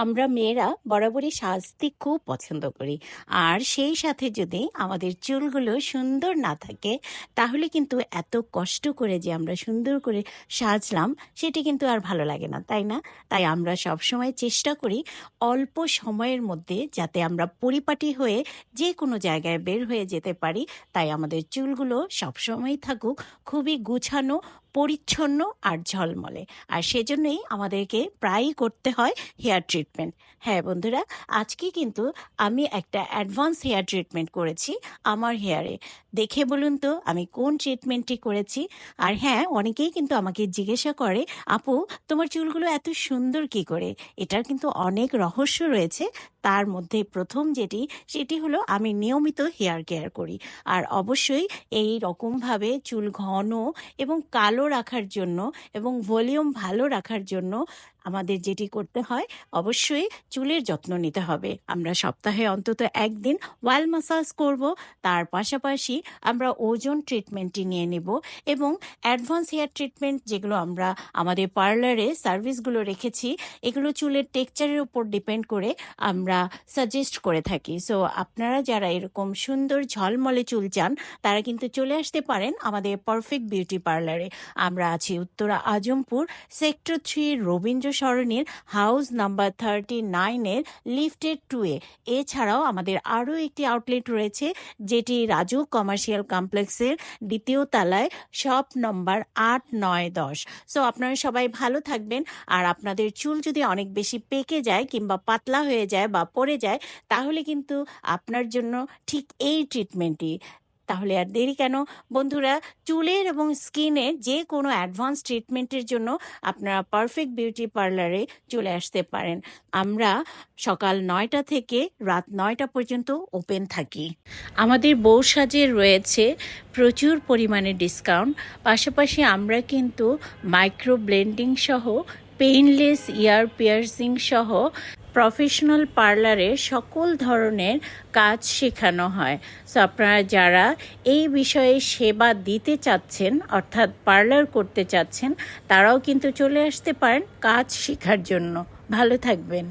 আমরা মেয়েরা বরাবরই সাজতে খুব পছন্দ করি। আর সেই সাথে যদি আমাদের চুলগুলো সুন্দর না থাকে, তাহলে কিন্তু এত কষ্ট করে যে আমরা সুন্দর করে সাজলাম, সেটি কিন্তু আর ভালো লাগে না, তাই না? তাই আমরা সবসময় চেষ্টা করি অল্প সময়ের মধ্যে যাতে আমরা পরিপাটি হয়ে যে কোনো জায়গায় বের হয়ে যেতে পারি। তাই আমাদের চুলগুলো সবসময় থাকুক খুবই গুছানো, পরিচ্ছন্ন আর ঝলমলে। আর সেজন্যই আমাদেরকে প্রায়ই করতে হয় হেয়ার ট্রিটমেন্ট। হ্যাঁ বন্ধুরা, আজকে কিন্তু আমি একটা অ্যাডভান্স হেয়ার ট্রিটমেন্ট করেছি আমার হেয়ারে। দেখে বলুন তো আমি কোন ট্রিটমেন্টটি করেছি। আর হ্যাঁ, অনেকেই কিন্তু আমাকে জিজ্ঞাসা করে, আপু তোমার চুলগুলো এত সুন্দর কি করে? এটার কিন্তু অনেক রহস্য রয়েছে। তার মধ্যে প্রথম সেটি হলো আমি নিয়মিত হেয়ার কেয়ার করি। আর অবশ্যই এই রকমভাবে চুল ঘন এবং কালো রাখার জন্য এবং ভলিউম ভালো রাখার জন্য আমাদের যেটি করতে হয়, অবশ্যই চুলের যত্ন নিতে হবে। আমরা সপ্তাহে অন্তত একদিন ওয়াল মাসাজ করব। তার পাশাপাশি আমরা ওজন ট্রিটমেন্টটি নিয়ে নেব এবং অ্যাডভান্স হেয়ার ট্রিটমেন্ট যেগুলো আমরা আমাদের পার্লারে সার্ভিসগুলো রেখেছি, এগুলো চুলের টেক্সচারের উপর ডিপেন্ড করে আমরা সাজেস্ট করে থাকি। সো আপনারা যারা এরকম সুন্দর ঝলমলে চুল চান, তারা কিন্তু চলে আসতে পারেন আমাদের পারফেক্ট বিউটি পার্লারে। আমরা আছি উত্তরা আজমপুর সেক্টর 3 রবীন্দ্র সরণির হাউস নাম্বার 39-এর লিফটেড 2-এ। এছাড়াও আমাদের আরও একটি আউটলেট রয়েছে, যেটি রাজু কমার্শিয়াল কমপ্লেক্সের দ্বিতীয় তলায়, শপ নম্বর 8, 9, 10। সো আপনারা সবাই ভালো থাকবেন। আর আপনাদের চুল যদি অনেক বেশি পেকে যায় কিংবা পাতলা হয়ে যায় বা পড়ে যায়, তাহলে কিন্তু আপনার জন্য ঠিক এই ট্রিটমেন্টটি। তাহলে আর দেরি কেন বন্ধুরা, চুলের এবং স্কিনের যে কোনো অ্যাডভান্স ট্রিটমেন্টের জন্য আপনারা পারফেক্ট বিউটি পার্লারে চলে আসতে পারেন। আমরা সকাল 9টা থেকে রাত 9টা পর্যন্ত ওপেন থাকি। আমাদের বউ সাজে রয়েছে প্রচুর পরিমাণে ডিসকাউন্ট। পাশাপাশি আমরা কিন্তু মাইক্রো ব্লেন্ডিং সহ, পেইনলেস ইয়ার পিয়ার্সিং সহ প্রফেশনাল পার্লারে সকল ধরনের কাজ শেখানো হয়। সো আপনারা যারা এই বিষয়ে সেবা দিতে চাচ্ছেন, অর্থাৎ পার্লার করতে চাচ্ছেন, তারাও কিন্তু চলে আসতে পারেন কাজ শেখার জন্য। ভালো থাকবেন।